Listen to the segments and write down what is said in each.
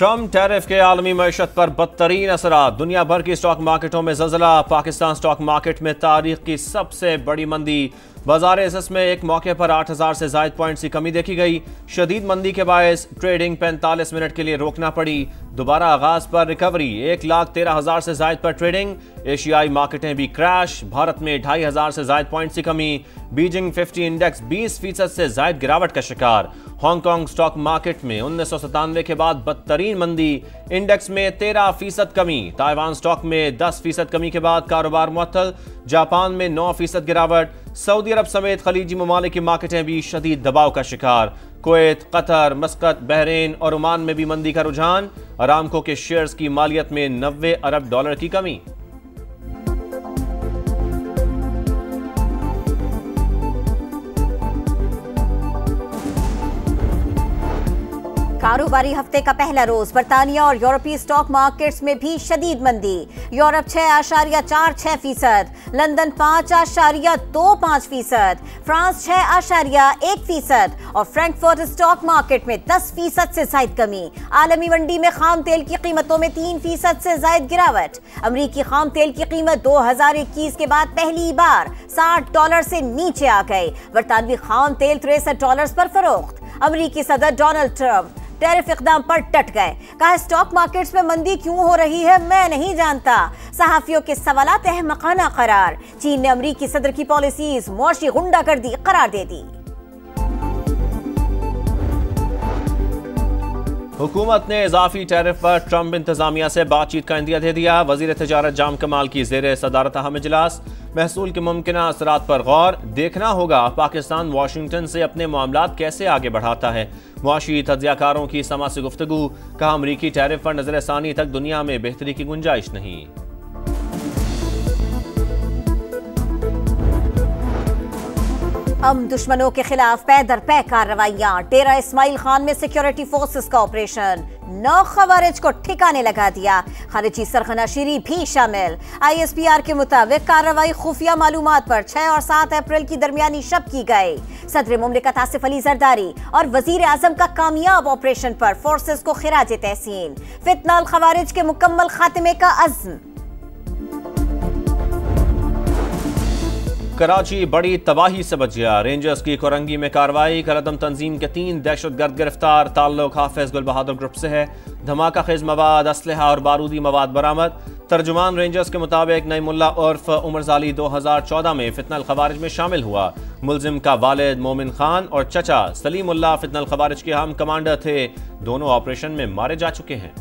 Trump tariff के आलमी मईशत पर बदतरीन असरात। दुनिया भर की स्टॉक मार्केटों में ज़लज़ला। पाकिस्तान स्टॉक मार्केट में तारीख की सबसे बड़ी मंदी। बाजार एसेस में एक मौके पर 8,000 से ज़ायद पॉइंट्स की कमी देखी गई। शदीद मंदी के बायस ट्रेडिंग 45 मिनट के लिए रोकना पड़ी। दोबारा आगाज पर रिकवरी। 1,13,000 से ज़ायद पर ट्रेडिंग। एशियाई मार्केटें भी क्रैश। भारत में 2,500 से ज़ायद पॉइंट्स की कमी। बीजिंग 50 इंडेक्स 20% से ज़ायद गिरावट का शिकार। हांगकांग स्टॉक मार्केट में 1997 के बाद बदतरीन मंदी। इंडेक्स में 13% कमी। ताइवान स्टॉक में 10% कमी के बाद कारोबार मुअत्तल। जापान में 9% गिरावट। सऊदी अरब समेत खलीजी ममालिक की मार्केटें भी शदीद दबाव का शिकार। कुवैत, कतर, मस्कत, बहरीन और ओमान में भी मंदी का रुझान। अरामको के शेयर्स की मालियत में $90 अरब की कमी। कारोबारी हफ्ते का पहला रोज बर्तानिया और यूरोपीय स्टॉक मार्केट्स में भी शदीद मंदी। यूरोप 6.46%, लंदन 5.25%, फ्रांस 6.1% और फ्रैंकफर्ट स्टॉक मार्केट में 10% से ज्यादा कमी। आलमी मंडी में खाम तेल की कीमतों में 3% से ज्यादा गिरावट। अमरीकी खाम तेल की कीमत 2021 के बाद पहली बार $60 से नीचे आ गई। बरतानवी खाम तेल $63 पर फरोख्त। अमरीकी सदर डोनाल्ड ट्रंप टैरिफ इक़दाम पर डट गए। कहा स्टॉक मार्केट्स में मंदी क्यों हो रही है मैं नहीं जानता। सहाफियों के सवालात अहमकाना करार। चीन ने अमरीकी सदर की पॉलिसीज मुआशी गुंडागर्दी करार दे दी। हुकूमत ने इजाफी टैरिफ पर ट्रंप इंतजामिया से बातचीत का इंदिया दे दिया। वजीर तिजारत जाम कमाल की ज़ेरे सदारत अहम इजलास। महसूल के मुमकिना असरात पर गौर। देखना होगा पाकिस्तान वाशिंगटन से अपने मामलात कैसे आगे बढ़ाता है। मुआशी तज्जियाकारों की समा से गुफ्तगू। कहा अमरीकी टैरिफ पर नजरसानी तक दुनिया में बेहतरी की गुंजाइश नहीं। हम दुश्मनों के खिलाफ पै दर पै कार्रवाइयां। डेरा इस्माइल खान में सिक्योरिटी फोर्सेस का ऑपरेशन। 9 खवारिज को ठिकाने लगा दिया। खारिजी सरगनाशीरी भी शामिल। ISPR के मुताबिक कार्रवाई खुफिया मालूमात पर 6 और 7 अप्रैल की दरमियानी शब की गई। सदर मुमलिकत आसिफ अली जरदारी और वजीर आजम का कामयाब ऑपरेशन पर फोर्सेस को खिराज तहसीन। फितनाल खवारिज के मुकम्मल खात्मे का अज़्म। कराची बड़ी तबाही से बच गया। रेंजर्स की कोरंगी में कार्रवाई। कलदम तंजीम के 3 दहशतगर्द गिरफ्तार। ताल्लुक हाफिज गुल बहादुर ग्रुप से है। धमाका खेज मवाद, असलहा और बारूदी मवाद बरामद। तर्जुमान रेंजर्स के मुताबिक नईमुल्ला उर्फ उमर जाली 2014 में फितनल खवारिज में शामिल हुआ। मुलजिम का वालिद मोमिन खान और चचा सलीमुल्लाह फितनल खवारिज के अहम कमांडर थे। दोनों ऑपरेशन में मारे जा चुके हैं।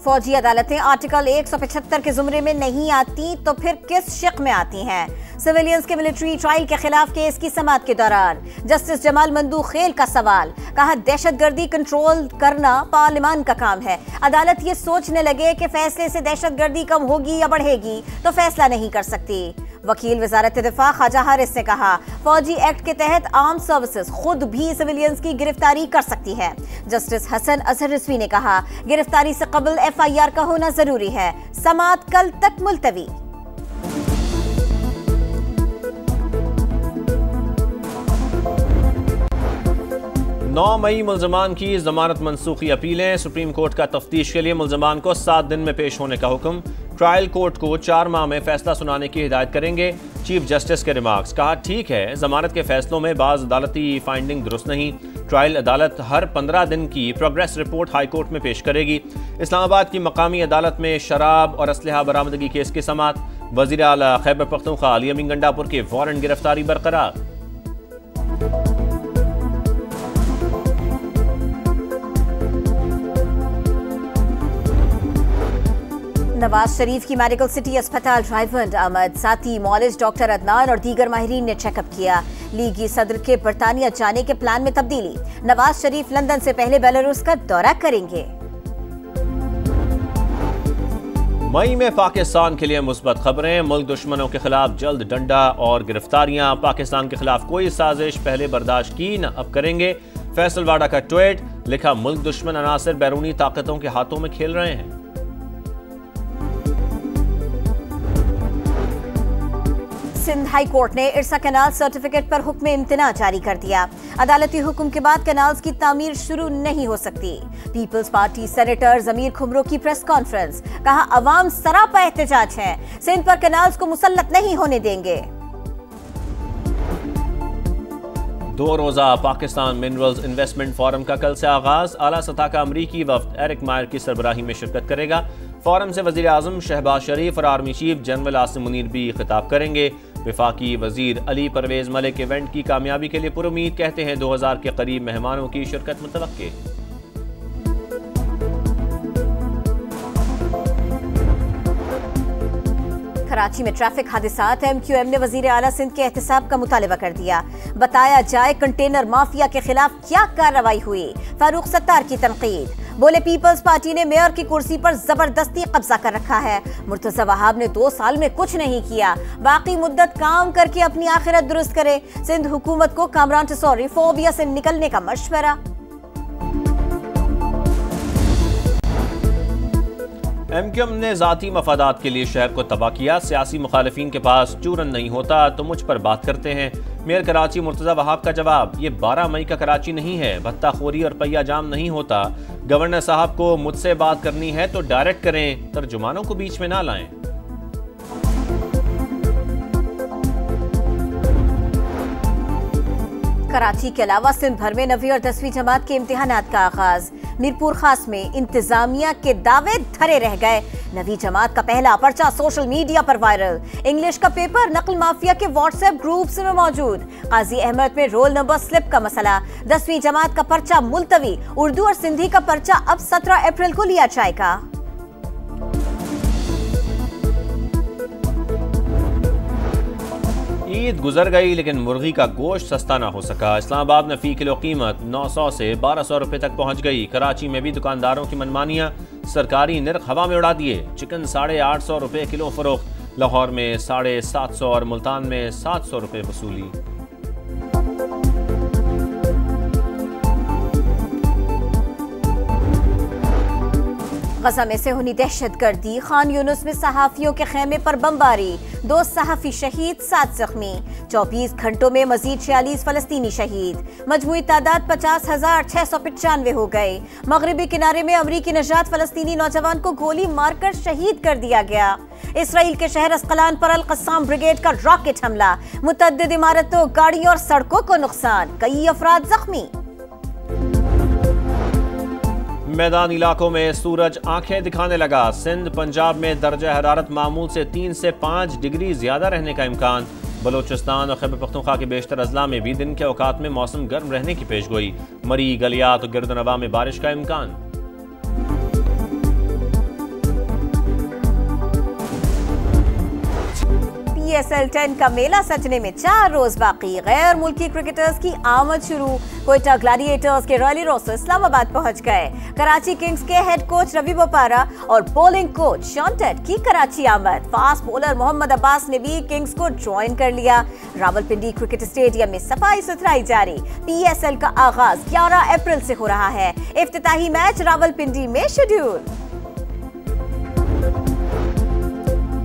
फौजी अदालतें आर्टिकल 175 के जुमरे में नहीं आती तो फिर किस शिक में आती हैं? सिविलियंस के मिलिट्री ट्रायल के खिलाफ केस की समाअत के दौरान जस्टिस जमाल मंदूख खेल का सवाल। कहा दहशतगर्दी कंट्रोल करना पार्लियामान का काम है। अदालत ये सोचने लगे कि फैसले से दहशतगर्दी कम होगी या बढ़ेगी तो फैसला नहीं कर सकती। वकील वजारत दिफा ख्वाजा हारिस ने कहा फौजी एक्ट के तहत आर्म सर्विसेज खुद भी सिविलियंस की गिरफ्तारी कर सकती है। जस्टिस हसन अजहर रिजवी ने कहा गिरफ्तारी से कबल FIR का होना जरूरी है। समाअत कल तक मुलतवी। 9 मई मुल्जमान की जमानत मनसूखी अपीलें। सुप्रीम कोर्ट का तफ्तीश के लिए मुल्जमान को 7 दिन में पेश होने का हुक्म। ट्रायल कोर्ट को 4 माह में फैसला सुनाने की हिदायत करेंगे। चीफ जस्टिस के रिमार्क्स। कहा ठीक है जमानत के फैसलों में बाज़ अदालती फाइंडिंग दुरुस्त नहीं। ट्रायल अदालत हर 15 दिन की प्रोग्रेस रिपोर्ट हाई कोर्ट में पेश करेगी। इस्लामाबाद की मकामी अदालत में शराब और असलहा बरामदगी केस की समाअत। वज़ीर आला खैबर पख्तूनख्वा अली अमीन गंडापुर के वारंट गिरफ्तारी बरकरार। नवाज शरीफ की मेडिकल सिटी अस्पताल ड्राइवर आमद। साथी मॉलिज डॉक्टर अदनान और दीगर माहिरीन ने चेकअप किया। लीगी सदर के बरतानिया जाने के प्लान में तब्दीली। नवाज शरीफ लंदन से पहले बेलारूस का दौरा करेंगे। मई में पाकिस्तान के लिए मुस्बत खबरें। मुल्क दुश्मनों के खिलाफ जल्द डंडा और गिरफ्तारियां। पाकिस्तान के खिलाफ कोई साजिश पहले बर्दाश्त की न अब करेंगे। फैसल वाडा का ट्वीट। लिखा मुल्क दुश्मन अनासिर बैरूनी ताकतों के हाथों में खेल रहे हैं। सिंध हाई कोर्ट ने इरसा कैनाल सर्टिफिकेट पर हुक्म इम्तिना जारी कर दिया। अदालती हुक्म के बाद कैनाल्स की तामीर शुरू नहीं हो सकती। पीपल्स पार्टी सेनेटर जमीर खुमरो की प्रेस कॉन्फ्रेंस, कहा अवाम सरापा एहतजाज है, सिंध पर कैनाल्स को मुसल्लत नहीं होने देंगे। 2 रोजा पाकिस्तान मिनरल्स इन्वेस्टमेंट फोरम का कल से आगाज। आला सतह का अमरीकी वफ्द एरिक मायर की सरबराही में शिरकत करेगा। फोरम से वजीर आजम शहबाज शरीफ और army chief general Asim Munir भी खिताब करेंगे। वफाकी वजीर अली परवेज मलिक इवेंट की कामयाबी के लिए पुरुमीद, कहते हैं 2000 के करीब मेहमानों की शिरकत मुतवक्के। कराची में ट्रैफिक हादसात, MQM ने वजीर आला सिंध के एहतसाब का मुतालबा कर दिया। बताया जाए कंटेनर माफिया के खिलाफ क्या कार्रवाई हुई। फारूक सत्तार की तनकीद, बोले पीपल्स पार्टी ने मेयर की कुर्सी पर जबरदस्ती कब्जा कर रखा है। मुर्तजा वहाब ने 2 साल में कुछ नहीं किया, बाकी मुद्दत काम करके अपनी आखिरत दुरुस्त करे। सिंध हुकूमत को कामरान टिसौरी फोबिया से निकलने का मशवरा। MQM ने जाती मफादात के लिए शहर को तबाह किया। सियासी मुखालिफिन के पास चूरन नहीं होता तो मुझ पर बात करते हैं। मेयर कराची मुर्तजा वहाब का जवाब, ये 12 मई का कराची नहीं है, भत्ताखोरी और पहिया जाम नहीं होता। गवर्नर साहब को मुझसे बात करनी है तो डायरेक्ट करें, तर्जुमानों को बीच में ना लाएं। कराची के अलावा सिंध भर में 9वीं और 10वीं जमात के इम्तिहानात का आगाज। मीरपुर खास में इंतजामिया के दावे धरे रह गए। 9वीं जमात का पहला पर्चा सोशल मीडिया पर वायरल। इंग्लिश का पेपर नकल माफिया के व्हाट्सएप ग्रुप्स में मौजूद। काजी अहमद में रोल नंबर स्लिप का मसला। 10वीं जमात का पर्चा मुलतवी। उर्दू और सिंधी का पर्चा अब 17 अप्रैल को लिया जाएगा। ईद गुजर गई लेकिन मुर्गी का गोश्त सस्ता ना हो सका। इस्लामाबाद में फी किलो कीमत 900 से 1200 रुपए तक पहुंच गई। कराची में भी दुकानदारों की मनमानियां, सरकारी निर्ख हवा में उड़ा दिए। चिकन 850 रुपए किलो फरोख्त। लाहौर में 750 और मुल्तान में 700 रुपए वसूली। गजा में सेहूनी दहशतगर्दी। खान यूनुस में सहाफियों के खेमे पर बमबारी। 2 सहाफी शहीद, 7 जख्मी। 24 घंटों में मजीद 46 फलस्तीनी शहीद। मजमूई तादाद 50,695 हो गए। मगरबी किनारे में अमरीकी नजात फलस्तीनी नौजवान को गोली मारकर शहीद कर दिया गया। इसराइल के शहर अस्कलान पर अल कस्साम ब्रिगेड का रॉकेट हमला। मुतअद्दिद इमारतों, गाड़ियों और सड़कों को नुकसान, कई अफराद जख्मी। मैदानी इलाकों में सूरज आंखें दिखाने लगा। सिंध पंजाब में दर्जा हरारत मामूल से 3 से 5 डिग्री ज्यादा रहने का इम्कान। बलोचिस्तान और खैबर पख्तूनख्वा के बेशतर अजला में भी दिन के औकात में मौसम गर्म रहने की पेशगोई। मरी, गलियात और गिरदनवा में बारिश का इम्कान। PSL 10 का मेला सजने में 4 रोज बाकी। गैर मुल्की क्रिकेटर्स की आमद शुरू। कोयटा ग्लैडिएटर्स के रॉली रोसो इस्लामाबाद पहुंच गए। कराची किंग्स के हेड कोच रवि बोपारा और बॉलिंग कोच शॉन टेट की कराची आमद। फास्ट बॉलर मोहम्मद अब्बास ने भी किंग्स को ज्वाइन कर लिया। रावलपिंडी क्रिकेट स्टेडियम में सफाई सुथराई जारी। PSL का आगाज 11 अप्रैल से हो रहा है। इफ्तिताही मैच रावलपिंडी में schedule.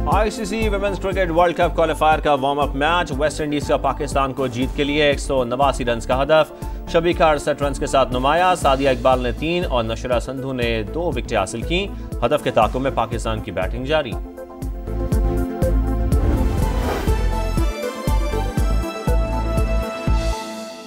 ICC women's cricket world cup qualifier का warm up match. West Indies का पाकिस्तान को जीत के लिए 189 रन का हदफ। शबीका 68 रन के साथ नुमाया। सादिया इकबाल ने 3 और नशरा संधू ने 2 विकेटें हासिल की। हदफ के ताक़ुब में पाकिस्तान की बैटिंग जारी।